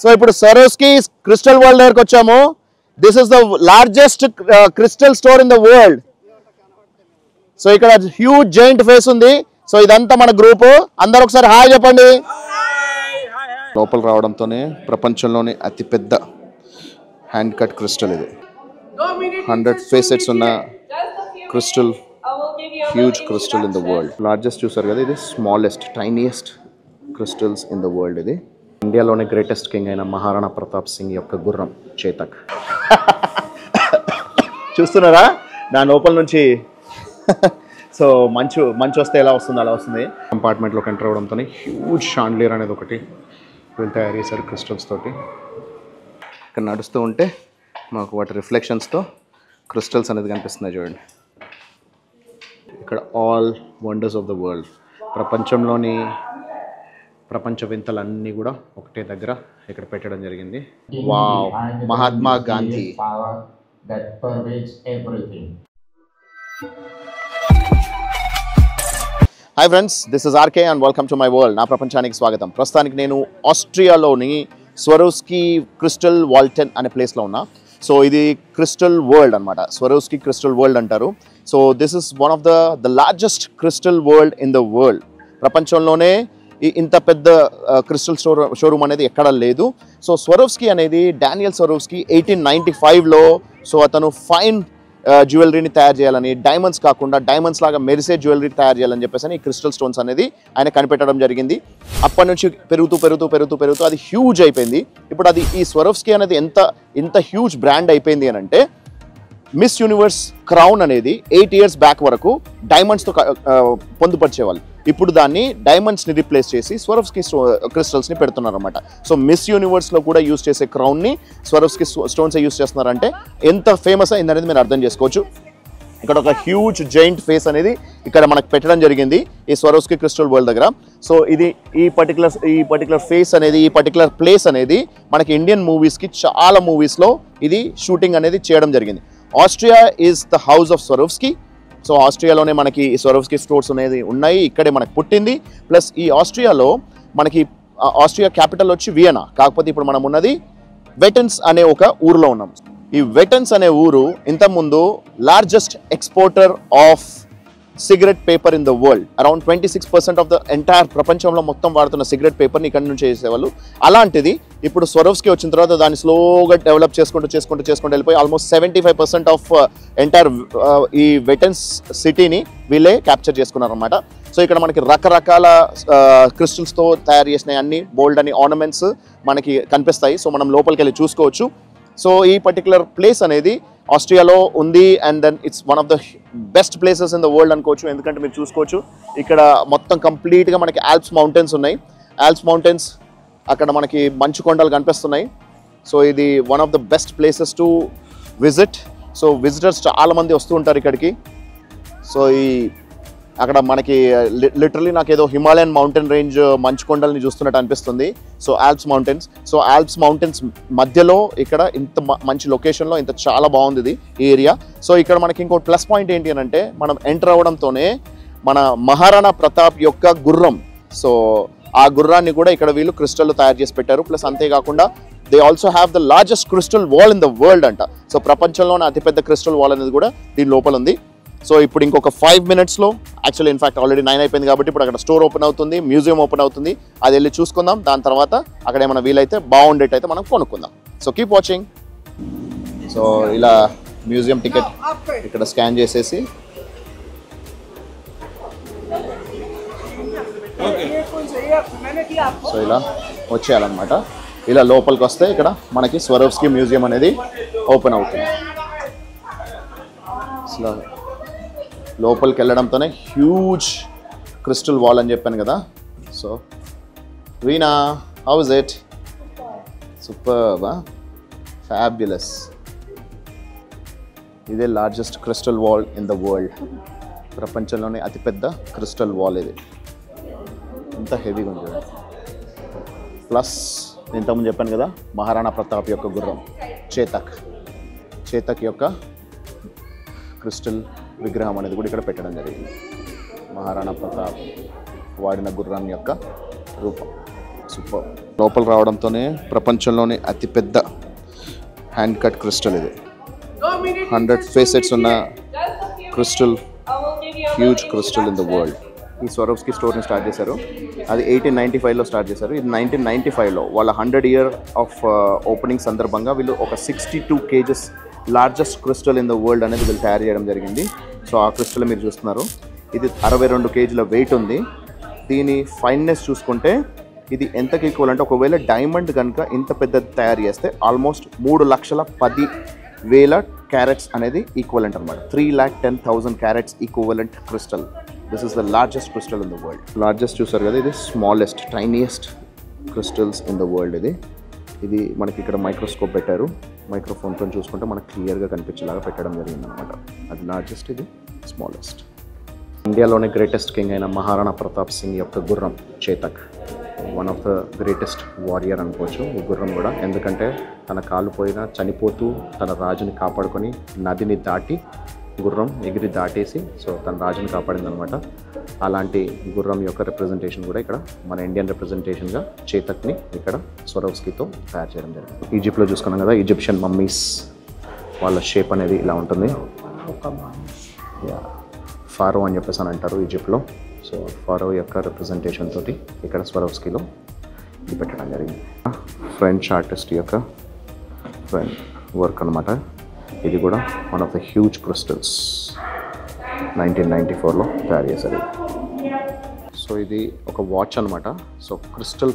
So ఇప్పుడు Swarovski crystal world దగ్గరికి వచ్చాము. This is the largest crystal store in the world. So ఇక్కడ huge giant face ఉంది. So ఇదంతా మన గ్రూప్. అందరూ ఒకసారి హాయ్ చెప్పండి. లోపల రావడంతోనే ప్రపంచంలోని అతిపెద్ద హ్యాండ్ కట్ క్రిస్టల్ ఇది. 100 ఫేసెట్స్ ఉన్న crystal, huge crystal in the world. Largest చూసారు కదా, ఇది smallest tiniest crystals in the world. ఇది ఇండియాలోనే గ్రేటెస్ట్ కింగ్ అయిన మహారాణా ప్రతాప్ సింగ్ యొక్క గుర్రం చేతక్. చూస్తున్నారా నా లోపల నుంచి. సో మంచు వస్తే ఎలా వస్తుంది అలా వస్తుంది. కంపార్ట్మెంట్లోకి ఎంటర్ అవ్వడంతో హ్యూజ్ షాండ్లియర్ అనేది ఒకటి వీళ్ళు తయారు చేశారు క్రిస్టల్స్ తోటి. ఇక్కడ నడుస్తూ ఉంటే మాకు వాటి రిఫ్లెక్షన్స్తో క్రిస్టల్స్ అనేది కనిపిస్తున్నాయి చూడండి. ఇక్కడ all wonders of the world, ప్రపంచంలోని ప్రపంచ వింతలన్నీ కూడా ఒకటే దగ్గర ఇక్కడ పెట్టడం జరిగింది. Wow, Mahatma Gandhi. Hi friends, this is RK and welcome to my world. నా ప్రపంచానికి స్వాగతం. ప్రస్తుతానికి నేను ఆస్ట్రియాలోని Swarovski క్రిస్టల్ వాల్టెన్ అనే ప్లేస్లో ఉన్నా. సో ఇది క్రిస్టల్ వరల్డ్ అనమాట. Swarovski క్రిస్టల్ వరల్డ్ అంటారు. So this is one of the largest crystal world in the world. ప్రపంచంలోనే ఇంత పెద్ద క్రిస్టల్ షోరూమ్ అనేది ఎక్కడ లేదు. సో Swarovski అనేది డానియల్ Swarovski 1895లో సో అతను ఫైన్ జ్యువెలరీని తయారు చేయాలని, డైమండ్స్ కాకుండా డైమండ్స్ లాగా మెరిసే జ్యువెలరీ తయారు చేయాలని చెప్పేసి ఈ క్రిస్టల్ స్టోన్స్ అనేది ఆయన కనిపెట్టడం జరిగింది. అప్పటి నుంచి పెరుగుతూ అది హ్యూజ్ అయిపోయింది. ఇప్పుడు అది ఈ Swarovski అనేది ఎంత హ్యూజ్ బ్రాండ్ అయిపోయింది అని అంటే, మిస్ యూనివర్స్ క్రౌన్ అనేది 8 years బ్యాక్ వరకు డైమండ్స్తో పొందుపరిచేవాళ్ళు. ఇప్పుడు దాన్ని డైమండ్స్ని రీప్లేస్ చేసి Swarovski క్రిస్టల్స్ని పెడుతున్నారు అనమాట. సో మిస్ యూనివర్స్లో కూడా యూజ్ చేసే క్రౌన్ని Swarovski స్టోన్స్ యూజ్ చేస్తున్నారంటే ఎంత ఫేమస్ అయింది అనేది మీరు అర్థం చేసుకోవచ్చు. ఇక్కడ ఒక హ్యూజ్ జైంట్ ఫేస్ అనేది ఇక్కడ మనకు పెట్టడం జరిగింది ఈ Swarovski క్రిస్టల్ వరల్డ్ దగ్గర. సో ఇది ఈ పర్టికులర్ ఫేస్ అనేది, ఈ పర్టికులర్ ప్లేస్ అనేది మనకి ఇండియన్ మూవీస్కి చాలా మూవీస్లో ఇది షూటింగ్ అనేది చేయడం జరిగింది. Austria is the house of Swarovski. సో ఆస్ట్రియాలోనే మనకి Swarovski స్టోర్స్ అనేది ఉన్నాయి. ఇక్కడే మనకు పుట్టింది. ప్లస్ ఈ ఆస్ట్రియాలో మనకి ఆస్ట్రియా క్యాపిటల్ వచ్చి వియనా. కాకపోతే ఇప్పుడు మనం ఉన్నది వెటెన్స్ అనే ఒక ఊరిలో ఉన్నాం. ఈ వెటెన్స్ అనే ఊరు ఇంతకుముందు largest exporter of cigarette paper in the world. Around 26% of the entire ప్రపంచంలో మొత్తం వాడుతున్న సిగరెట్ పేపర్ని ఇక్కడ నుంచి చేసేవాళ్ళు. అలాంటిది ఇప్పుడు Swarovski వచ్చిన తర్వాత దాన్ని స్లోగా డెవలప్ చేసుకుంటూ వెళ్ళిపోయి ఆల్మోస్ట్ 75% ఆఫ్ ఎంటైర్ ఈ వెటెన్స్ సిటీని వీళ్ళే క్యాప్చర్ చేసుకున్నారనమాట. సో ఇక్కడ మనకి రకరకాల క్రిస్టల్స్తో తయారు చేసిన అన్ని బోల్డ్ అని ఆర్నమెంట్స్ మనకి కనిపిస్తాయి. సో మనం లోపలికి వెళ్ళి చూసుకోవచ్చు. సో ఈ పర్టికులర్ ప్లేస్ అనేది ఆస్ట్రియాలో ఉంది. And then it's one of the best places in the world అనుకోవచ్చు. ఎందుకంటే మీరు చూసుకోవచ్చు ఇక్కడ మొత్తం కంప్లీట్గా మనకి ఆల్ప్స్ మౌంటైన్స్ ఉన్నాయి. ఆల్ప్స్ మౌంటైన్స్ అక్కడ మనకి మంచు కొండలు కనిపిస్తున్నాయి. సో ఇది one of the best places to visit. So visitors చాలామంది వస్తూ ఉంటారు ఇక్కడికి. సో అక్కడ మనకి లిటరలీ నాకు ఏదో హిమాలయన్ మౌంటైన్ రేంజ్ మంచు కొండల్ని చూస్తున్నట్టు అనిపిస్తుంది. సో ఆల్ప్స్ మౌంటైన్స్ మధ్యలో ఇక్కడ ఇంత మంచి లొకేషన్లో ఇంత చాలా బాగుంది ఈ ఏరియా. సో ఇక్కడ మనకి ఇంకో ప్లస్ పాయింట్ ఏంటి అని అంటే, మనం ఎంటర్ అవ్వడంతోనే మన మహారాణా ప్రతాప్ యొక్క గుర్రం, సో ఆ గుర్రాన్ని కూడా ఇక్కడ వీళ్ళు క్రిస్టల్ తయారు చేసి పెట్టారు. ప్లస్ అంతేకాకుండా they also have the largest crystal wall in the world అంట. సో ప్రపంచంలోనే అతిపెద్ద క్రిస్టల్ వాల్ అనేది కూడా దీని లోపల ఉంది. సో ఇప్పుడు ఇంకొక 5 minutesలో, యాక్చువల్లీ ఇన్ఫాక్ట్ ఆల్రెడీ 9 అయిపోయింది కాబట్టి ఇప్పుడు అక్కడ స్టోర్ ఓపెన్ అవుతుంది, మ్యూజియం ఓపెన్ అవుతుంది. అది వెళ్ళి చూసుకుందాం. దాని తర్వాత అక్కడ ఏమైనా వీలైతే బాగుండేటైతే మనం కొనుక్కుందాం. So keep watching. సో ఇలా మ్యూజియం టికెట్ ఇక్కడ స్కాన్ చేసేసి సో ఇలా వచ్చేయాలన్నమాట. ఇలా లోపలికి వస్తే ఇక్కడ మనకి Swarovski మ్యూజియం అనేది ఓపెన్ అవుతుంది. అసలు లోపలికి వెళ్ళడంతోనే హ్యూజ్ క్రిస్టల్ వాల్ అని చెప్పాను కదా. So Veena, how is it? Superb, fabulous. ఇదే largest crystal wall in the world. ప్రపంచంలోనే అతిపెద్ద క్రిస్టల్ వాల్ ఇది. ఎంత హెవీగా ఉంది. ప్లస్ ఇంతకుముందు చెప్పాను కదా, మహారాణా ప్రతాప్ యొక్క గుర్రం చేతక్ యొక్క క్రిస్టల్ విగ్రహం అనేది కూడా ఇక్కడ పెట్టడం జరిగింది. మహారాణా ప్రతాప్ వాడిన గుర్రం యొక్క రూపం. సూపర్. లోపల రావడంతోనే ప్రపంచంలోనే అతిపెద్ద హ్యాండ్ కట్ క్రిస్టల్ ఇది. 100 ఫేసెట్స్ ఉన్న crystal, huge crystal in the world. ఈ స్వరోవ్స్కీ స్టోర్ని స్టార్ట్ చేశారు. అది 1895లో స్టార్ట్ చేశారు. ఇది 1995లో వాళ్ళ 100 ఇయర్ ఆఫ్ ఓపెనింగ్ సందర్భంగా వీళ్ళు ఒక 62 kgs largest crystal in the world అనేది వీళ్ళు తయారు చేయడం జరిగింది. సో ఆ క్రిస్టల్ మీరు చూస్తున్నారు. ఇది 62 kgల వెయిట్ ఉంది. దీని ఫైన్నెస్ చూసుకుంటే ఇది ఎంతకి ఈక్వల్ అంటే, ఒకవేళ డైమండ్ కనుక ఇంత పెద్దది తయారు చేస్తే ఆల్మోస్ట్ 3,10,000 క్యారెట్స్ అనేది ఈక్వలెంట్ అనమాట. 3,10,000 carats equivalent crystal. This is the largest crystal in the world. Largest చూసారు కదా, ఇది smallest tiniest crystals in the world. ఇది మనకి ఇక్కడ మైక్రోస్కోప్ పెట్టారు. మైక్రోఫోన్తో చూసుకుంటే మనకు క్లియర్గా కనిపించేలాగా పెట్టడం జరిగింది అనమాట. అది లార్జెస్ట్, ఇది స్మాలెస్ట్. ఇండియాలోనే గ్రేటెస్ట్ కింగ్ అయిన మహారాణా ప్రతాప్ సింగ్ యొక్క గుర్రం Chetak, one of the greatest warrior అనుకోవచ్చు ఈ గుర్రం కూడా. ఎందుకంటే తన కాలు పోయినా చనిపోతూ తన రాజుని కాపాడుకొని నదిని దాటి గుర్రం ఎగిరి దాటేసి సో తన రాజుని కాపాడింది అనమాట. అలాంటి గుర్రం యొక్క రిప్రజెంటేషన్ కూడా ఇక్కడ మన ఇండియన్ రిప్రజెంటేషన్గా చేతక్ని ఇక్కడ స్వరోవ్స్కీతో తయారు చేయడం జరిగింది. ఈజిప్ట్లో చూసుకున్నాం కదా, ఈజిప్షియన్ మమ్మీస్ వాళ్ళ షేప్ అనేది ఇలా ఉంటుంది. ఫారో అని చెప్పేసి అని అంటారు ఈజిప్ట్లో. సో ఫారో యొక్క రిప్రజెంటేషన్ తోటి ఇక్కడ స్వరోవ్స్కీలో ఇది పెట్టడం జరిగింది. ఫ్రెంచ్ ఆర్టిస్ట్ యొక్క వర్క్ అనమాట. ఇది కూడా one of the huge crystals 1994లో తయారు చేశారు. సో ఇది ఒక వాచ్ అనమాట. సో క్రిస్టల్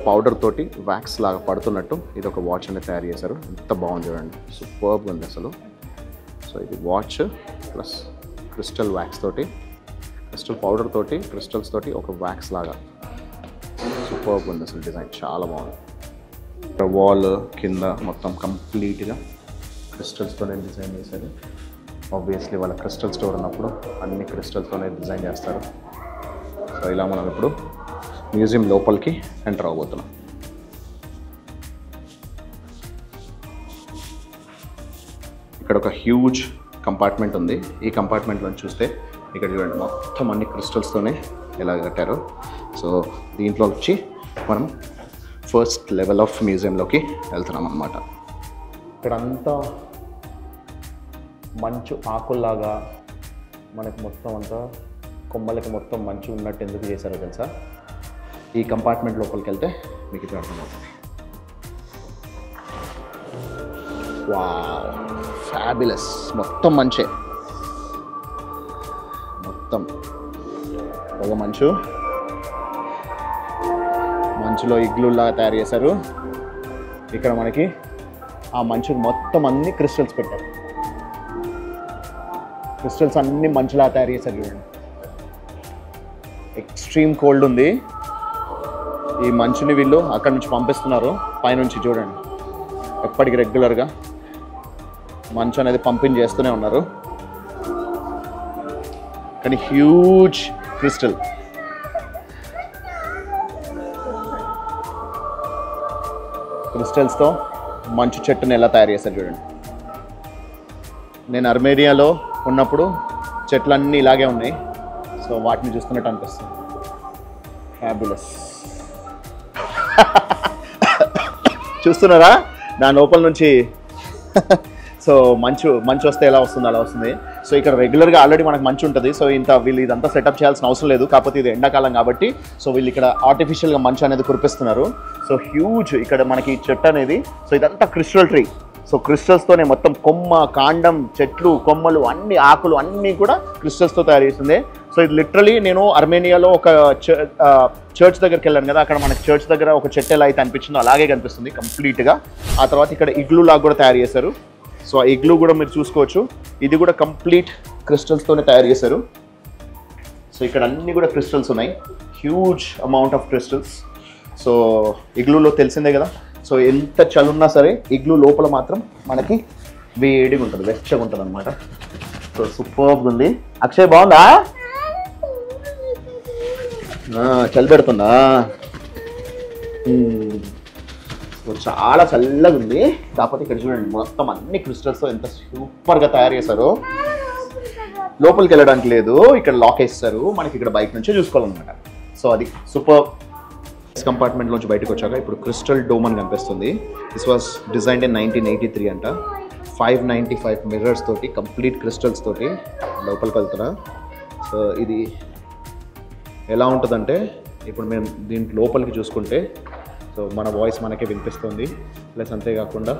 పౌడర్ తోటి వ్యాక్స్ లాగా పడుతున్నట్టు ఇది ఒక వాచ్ అనేది తయారు చేశారు. ఎంత బాగుంది చూడండి, సూపర్గా ఉంది అసలు. సో ఇది వాచ్ ప్లస్ క్రిస్టల్ వ్యాక్స్ తోటి, క్రిస్టల్ పౌడర్ తోటి, క్రిస్టల్స్ తోటి ఒక వ్యాక్స్ లాగా సూపర్గా ఉంది అసలు. డిజైన్ చాలా బాగుంది. వాల్ కింద మొత్తం కంప్లీట్గా క్రిస్టల్స్తోనే డిజైన్ చేశారు. ఆబ్వియస్లీ వాళ్ళ క్రిస్టల్ స్టోర్ ఉన్నప్పుడు అన్ని క్రిస్టల్స్తోనే డిజైన్ చేస్తారు. సో ఇలా మనం ఇప్పుడు మ్యూజియం లోపలికి ఎంటర్ అవ్వబోతున్నాం. ఇక్కడ ఒక హ్యూజ్ కంపార్ట్మెంట్ ఉంది. ఈ కంపార్ట్మెంట్లో చూస్తే ఇక్కడ చూడండి మొత్తం అన్ని క్రిస్టల్స్తోనే ఎలా కట్టారు. సో దీంట్లో వచ్చి మనం ఫస్ట్ లెవెల్ ఆఫ్ మ్యూజియంలోకి వెళ్తున్నాం అన్నమాట. ఇక్కడంతా మంచు ఆకుల్లాగా మనకు మొత్తం అంతా కొమ్మలకి మొత్తం మంచు ఉన్నట్టు ఎందుకు చేశారో తెలుసా? ఈ కంపార్ట్మెంట్ లోపలికి వెళ్తే మీకు ఇది అర్థమవుతుంది. Wow, fabulous. మొత్తం మంచే, మొత్తం ఒక మంచులో ఇగ్లూలాగా తయారు చేశారు. ఇక్కడ మనకి ఆ మంచుకు మొత్తం అన్ని క్రిస్టల్స్ పెట్టారు. క్రిస్టల్స్ అన్ని మంచులా తయారు చేశారు. చూడండి, ఎక్స్ట్రీమ్ కోల్డ్ ఉంది. ఈ మంచుని వీళ్ళు అక్కడి నుంచి పంపిస్తున్నారు పైనుంచి. చూడండి, ఎప్పటికి రెగ్యులర్గా మంచు అనేది పంపింగ్ చేస్తూనే ఉన్నారు. కానీ హ్యూజ్ క్రిస్టల్. క్రిస్టల్స్తో మంచు చెట్టుని ఎలా తయారు చేశారు చూడండి. నేను అర్మేనియాలో ఉన్నప్పుడు చెట్లన్నీ ఇలాగే ఉన్నాయి. సో వాటిని చూస్తున్నట్టు అనిపిస్తుంది. ఫ్యాబులస్. చూస్తున్నారా నా లోపల నుంచి? సో మంచు వస్తే ఎలా వస్తుంది అలా వస్తుంది. సో ఇక్కడ రెగ్యులర్గా ఆల్రెడీ మనకు మంచు ఉంటుంది. సో వీళ్ళు ఇదంతా సెటప్ చేయాల్సిన అవసరం లేదు. కాకపోతే ఇది ఎండాకాలం కాబట్టి సో వీళ్ళు ఇక్కడ ఆర్టిఫిషియల్గా మంచు అనేది కురిపిస్తున్నారు. సో హ్యూజ్ ఇక్కడ మనకి చెట్టు అనేది. సో ఇదంతా క్రిస్టల్ ట్రీ. సో క్రిస్టల్స్తోనే మొత్తం కొమ్మ, కాండం, చెట్లు, కొమ్మలు, అన్ని ఆకులు అన్నీ కూడా క్రిస్టల్స్తో తయారు చేసింది. సో ఇది లిటరలీ నేను అర్మేనియాలో ఒక చర్చ్ దగ్గరికి వెళ్ళాను కదా, అక్కడ మనకి చర్చ్ దగ్గర ఒక చెట్టు ఎలా అయితే అనిపించిందో అలాగే కనిపిస్తుంది కంప్లీట్గా. ఆ తర్వాత ఇక్కడ ఇగ్లూ లాగా కూడా తయారు చేశారు. సో ఆ ఇగ్లూ కూడా మీరు చూసుకోవచ్చు. ఇది కూడా కంప్లీట్ క్రిస్టల్స్తోనే తయారు చేశారు. సో ఇక్కడ అన్నీ కూడా క్రిస్టల్స్ ఉన్నాయి, huge amount of crystals. So ఇగ్లూలో తెలిసిందే కదా, సో ఎంత చలున్నా సరే ఇగ్లూ లోపల మాత్రం మనకి వేడిగా ఉంటుంది, వెచ్చగా ఉంటుంది అనమాట. సో సూపర్గా ఉంది. అక్షయ్ బాగుందా? చలి పెడుతుందా? సో చాలా చల్లగా ఉంది. కాకపోతే ఇక్కడ చూడండి మొత్తం అన్ని క్రిస్టల్స్తో ఎంత సూపర్గా తయారు చేశారో. లోపలికి వెళ్ళడానికి లేదు, ఇక్కడ లాక్ వేస్తారు. మనకి ఇక్కడ బయట నుంచే చూసుకోవాలన్నమాట. సో అది సూపర్. కంపార్ట్మెంట్లోంచి బయటకు వచ్చాక ఇప్పుడు క్రిస్టల్ డోమ్ అని కనిపిస్తుంది. దిస్ వాస్ డిజైన్డ్ ఇన్ 1983 అంట. 595 మిర్రర్స్ తోటి, కంప్లీట్ క్రిస్టల్స్ తోటి లోపలికి వెళ్తున్నా. సో ఇది ఎలా ఉంటుందంటే ఇప్పుడు మేము దీని లోపలికి చూసుకుంటే సో మన వాయిస్ మనకే వినిపిస్తుంది. ప్లస్ అంతేకాకుండా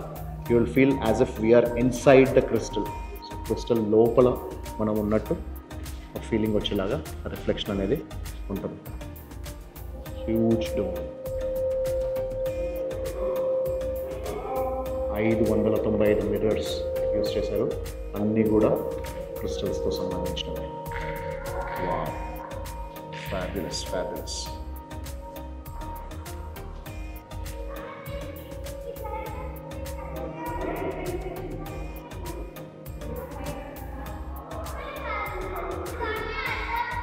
you will feel as if we are inside the crystal. So crystal లోపల మనం ఉన్నట్టు ఒక ఫీలింగ్ వచ్చేలాగా రిఫ్లెక్షన్ అనేది ఉంటుంది. హ్యూజ్ డోమ్, 595 మిర్రర్స్ యూజ్ చేశారు. అన్నీ కూడా క్రిస్టల్స్తో సంబంధించినవి. Wow, fabulous fabulous.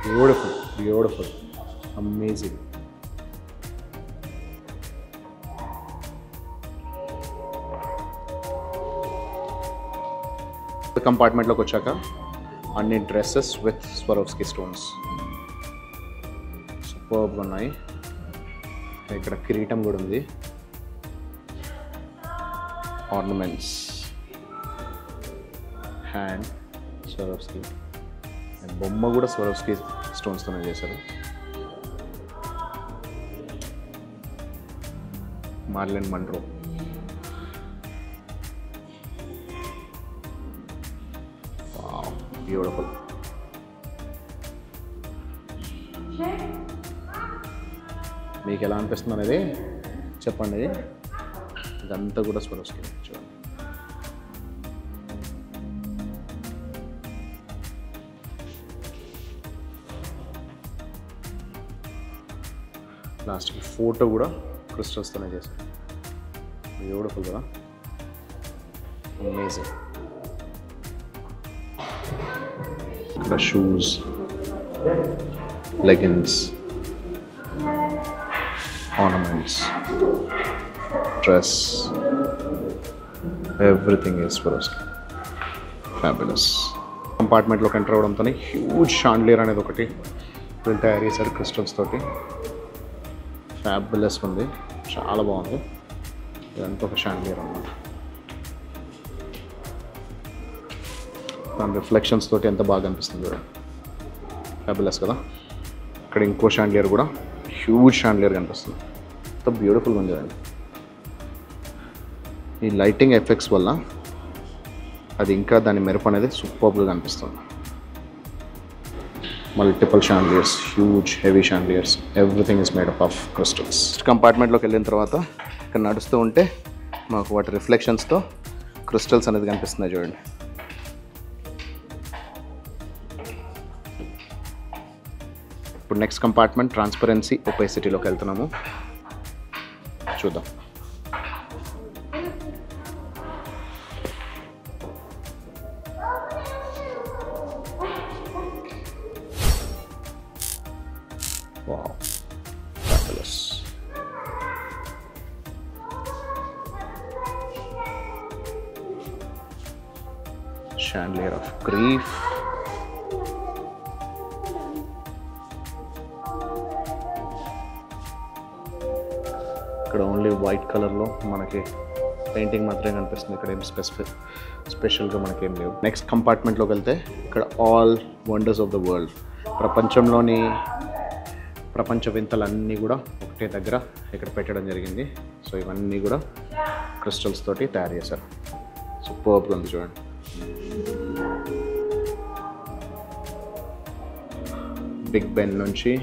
Beautiful, beautiful, amazing. కంపార్ట్మెంట్లోకి వచ్చాక అన్ని డ్రెస్సెస్ విత్ స్వరోవ్స్కీ స్టోన్స్ సూపర్గా ఉన్నాయి. ఇక్కడ కిరీటం కూడా ఉంది, ఆర్నమెంట్స్, హ్యాండ్ స్వరోవ్స్కీ, అండ్ బొమ్మ కూడా స్వరోవ్స్కీ స్టోన్స్తోనే చేశారు. Marlin Munro, beautiful. మీకు ఎలా అనిపిస్తుంది అనేది చెప్పండి. ఇదంతా కూడా స్వరోవ్స్కీ. చూడండి, లాస్ట్కి ఫోటో కూడా క్రిస్టల్స్తోనే చేశారు. బ్యూటిఫుల్ కదా, అమేజింగ్. ఇక్కడ shoes, leggings, ornaments, dress, everything is Swarovski. Fabulous. కంపార్ట్మెంట్లోకి ఎంటర్ అవడంతో హ్యూజ్ షాండ్లియర్ అనేది ఒకటి వీళ్ళు తయారు చేశారు క్రిస్టల్స్ తోటి. ఫ్యాబులస్ ఉంది, చాలా బాగుంది. ఇదంతా ఒక షాండ్లియర్ అన్నమాట. దాని రిఫ్లెక్షన్స్ తోటి ఎంత బాగా అనిపిస్తుంది చూడండి, ఫ్యాబులస్ కదా. ఇక్కడ ఇంకో షాండ్లియర్ కూడా హ్యూజ్ షాండ్లియర్ కనిపిస్తుంది, ఎంత బ్యూటిఫుల్గా ఉంది చూడండి. ఈ లైటింగ్ ఎఫెక్ట్స్ వల్ల అది ఇంకా దాని మెరుపు అనేది సూపర్గా కనిపిస్తుంది. Multiple chandeliers, huge heavy chandeliers, everything is made up of crystals. కంపార్ట్మెంట్లోకి వెళ్ళిన తర్వాత ఇక్కడ నడుస్తూ ఉంటే మాకు వాటి రిఫ్లెక్షన్స్తో క్రిస్టల్స్ అనేది కనిపిస్తుంది చూడండి. ఇప్పుడు నెక్స్ట్ కంపార్ట్మెంట్ ట్రాన్స్పరెన్సీ ఒపేసిటీలోకి వెళ్తున్నాము, చూద్దాం. Wow, fabulous. Chandelier of grief, ఇక్కడ ఓన్లీ వైట్ కలర్లో మనకి పెయింటింగ్ మాత్రమే కనిపిస్తుంది. ఇక్కడ ఏం స్పెషల్గా మనకేం లేవు. నెక్స్ట్ కంపార్ట్మెంట్లోకి వెళ్తే ఇక్కడ all wonders of the world, ప్రపంచంలోని ప్రపంచ వింతలన్నీ కూడా ఒకటే దగ్గర ఇక్కడ పెట్టడం జరిగింది. సో ఇవన్నీ కూడా క్రిస్టల్స్ తోటి తయారు చేశారు. సూపర్గా ఉంది చూడండి. బిగ్ బెన్ నుంచి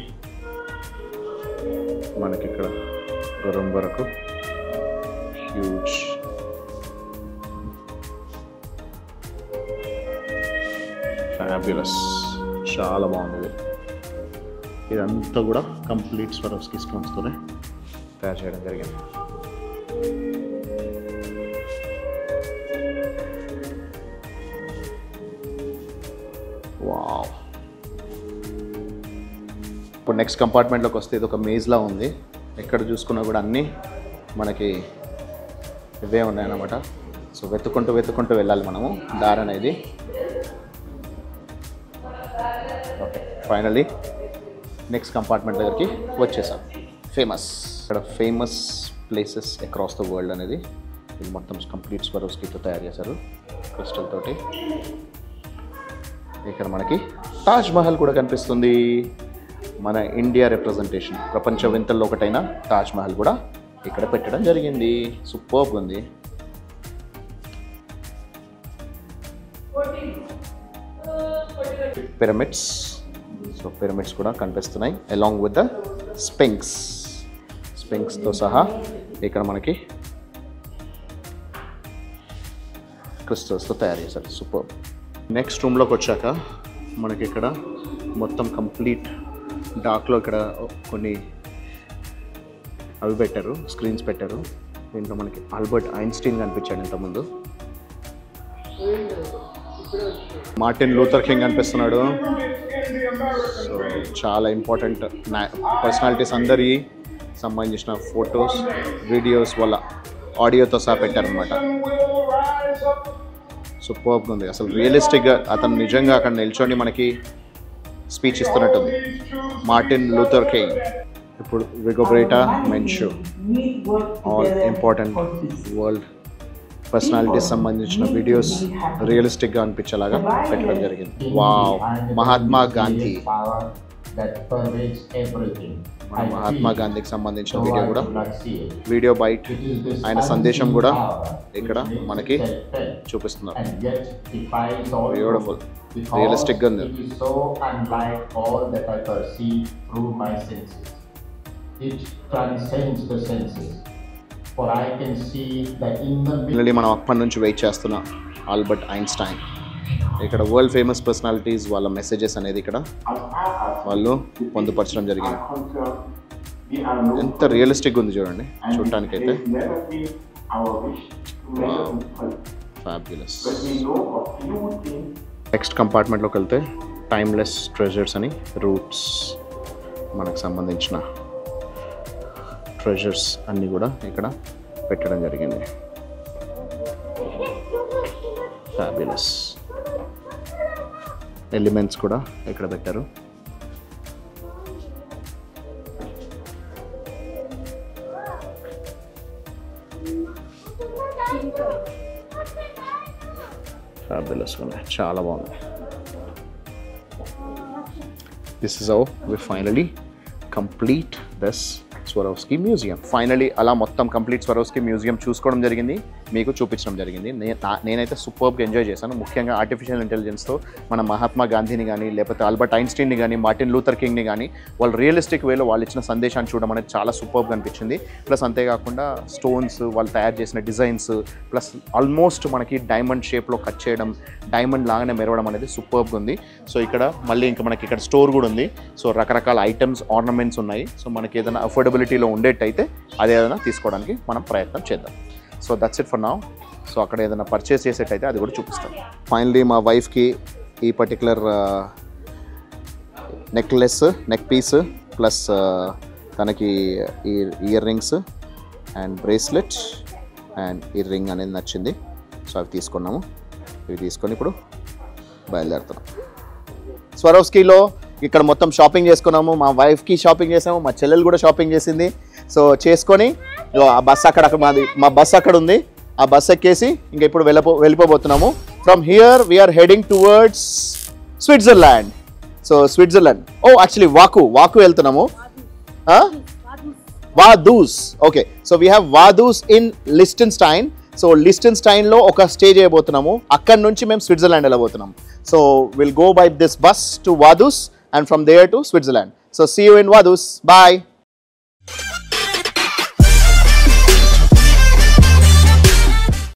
మనకి ఇక్కడ గుర్రం వరకు హ్యూజ్. ఫ్యాబులస్, చాలా బాగుంది. ఇదంతా కూడా కంప్లీట్ స్వరోవ్స్కీ స్టోన్స్తోనే తయారు చేయడం జరిగింది. వావ్. ఇప్పుడు నెక్స్ట్ కంపార్ట్మెంట్లోకి వస్తే ఇది ఒక మేజ్లా ఉంది. ఎక్కడ చూసుకున్నా కూడా అన్నీ మనకి ఇవే ఉన్నాయన్నమాట. సో వెతుక్కుంటూ వెళ్ళాలి మనము దారి అనేది. ఓకే, ఫైనల్లీ నెక్స్ట్ కంపార్ట్మెంట్ దగ్గరికి వచ్చేసాం. ఫేమస్ ఇక్కడ famous places across the world అనేది ఇది మొత్తం కంప్లీట్ స్వరోస్కీతో తయారు చేశారు, క్రిస్టల్ తోటి. ఇక్కడ మనకి తాజ్ మహల్ కూడా కనిపిస్తుంది. మన ఇండియా రిప్రజెంటేషన్, ప్రపంచ వింతల్లో ఒకటైన తాజ్ మహల్ కూడా ఇక్కడ పెట్టడం జరిగింది. సూపర్బ్ ఉంది. పిరమిడ్స్, సో పిరమిడ్స్ కూడా కనిపిస్తున్నాయి అలాంగ్ విత్ ద స్పింక్స్తో సహా. ఇక్కడ మనకి క్రిస్టల్స్తో తయారు చేశారు. సూపర్. నెక్స్ట్ రూమ్లోకి వచ్చాక మనకి ఇక్కడ మొత్తం కంప్లీట్ డార్క్లో ఇక్కడ కొన్ని అవి పెట్టారు, స్క్రీన్స్ పెట్టారు. దీంట్లో మనకి ఆల్బర్ట్ ఐన్స్టీన్ కనిపించాడు ఇంతకుముందు. మార్టిన్ లూథర్ కింగ్ కనిపిస్తున్నాడు. సో చాలా ఇంపార్టెంట్ పర్సనాలిటీస్ అందరి సంబంధించిన ఫొటోస్, వీడియోస్ వల్ల ఆడియోతో సహా పెట్టారనమాట. సూపర్గా ఉంది. అసలు రియలిస్టిక్గా అతను నిజంగా అక్కడ నిల్చొని మనకి స్పీచ్ ఇస్తున్నట్టుంది. Martin Luther King. ఇప్పుడు Rigoberta Menchu, all important world personalities సంబంధించిన వీడియోస్ రియలిస్టిక్గా అనిపించేలాగా పెట్టడం జరిగింది. వావ్. మహాత్మా గాంధీ, మహాత్మా గాంధీకి సంబంధించిన వీడియో కూడా, వీడియో బైట్, ఆయన సందేశం కూడా ఇక్కడ మనకి చూపిస్తున్నారు. బ్యూటిఫుల్, రియలిస్టిక్గా ఉంది. మనం అప్పటి నుంచి వెయిట్ చేస్తున్న ఆల్బర్ట్ ఐన్స్టైన్. ఇక్కడ వరల్డ్ ఫేమస్ పర్సనాలిటీస్ వాళ్ళ మెసేజెస్ అనేది ఇక్కడ వాళ్ళు పొందుపరచడం జరిగింది. ఎంత రియలిస్టిక్ ఉంది చూడండి చూడటానికైతే. ఫ్యాబ్యులస్. నెక్స్ట్ కంపార్ట్మెంట్లోకి వెళ్తే టైమ్లెస్ ట్రెజర్స్ అని రూట్స్, మనకు సంబంధించిన ట్రెజర్స్ అన్నీ కూడా ఇక్కడ పెట్టడం జరిగింది. ఫ్యాబ్యులస్. ఎలిమెంట్స్ కూడా ఇక్కడ పెట్టారు. ఫ్యాబ్యులస్ ఉన్నాయి, చాలా బాగుంది. This is how we finally complete this Swarovski museum. Finally అలా మొత్తం కంప్లీట్ స్వరోస్కీ మ్యూజియం చూసుకోవడం జరిగింది, మీకు చూపించడం జరిగింది. నేనైతే సూపర్గా ఎంజాయ్ చేశాను. ముఖ్యంగా ఆర్టిఫిషియల్ ఇంటెలిజెన్స్తో మన మహాత్మా గాంధీని కానీ, లేకపోతే ఆల్బర్ట్ ఐన్స్టీన్ని కానీ, మార్టిన్ లూథర్ కింగ్ని కానీ వాళ్ళు రియలిస్టిక్ వేలో వాళ్ళు ఇచ్చిన సందేశాన్ని చూడడం అనేది చాలా సూపర్గా అనిపించింది. ప్లస్ అంతేకాకుండా స్టోన్స్, వాళ్ళు తయారు చేసిన డిజైన్స్, ప్లస్ ఆల్మోస్ట్ మనకి డైమండ్ షేప్లో కట్ చేయడం, డైమండ్ లాగానే మెరవడం అనేది సూపర్గా ఉంది. సో ఇక్కడ మళ్ళీ ఇంకా మనకి ఇక్కడ స్టోర్ కూడా ఉంది. సో రకరకాల ఐటమ్స్, ఆర్నమెంట్స్ ఉన్నాయి. సో మనకి ఏదైనా అఫోర్డబిలిటీలో ఉండేట్టయితే అది ఏదైనా తీసుకోవడానికి మనం ప్రయత్నం చేద్దాం. So that's it for now. So అక్కడ ఏదైనా పర్చేస్ చేసేటైతే అది కూడా చూపిస్తాం. ఫైనలీ మా వైఫ్కి ఈ పర్టికులర్ నెక్ పీస్ ప్లస్ తనకి ఈ ear rings and bracelet and ఈ రింగ్ అనేది నచ్చింది. సో అవి తీసుకున్నాము. ఇవి తీసుకొని ఇప్పుడు బయలుదేరుతున్నాం. స్వరోస్కీలో ఇక్కడ మొత్తం షాపింగ్ చేసుకున్నాము. మా వైఫ్కి షాపింగ్ చేసాము, మా చెల్లెలు కూడా షాపింగ్ చేసింది. సో చేసుకొని ఆ బస్ అక్కడ మా బస్ అక్కడ ఉంది. ఆ బస్ ఎక్కేసి ఇంకా ఇప్పుడు వెళ్ళిపోబోతున్నాము. From here we're heading towards Switzerland. So Switzerland, actually వాకు వెళ్తున్నాము. Vaduz. Okay, so we have Vaduz in Liechtenstein. So లిస్టెన్స్టైన్లో ఒక స్టే చేయబోతున్నాము. అక్కడ నుంచి మేము స్విట్జర్లాండ్ వెళ్ళబోతున్నాము. So will go by this bus to Vaduz and from there to Switzerland. So see you in Vaduz. Bye.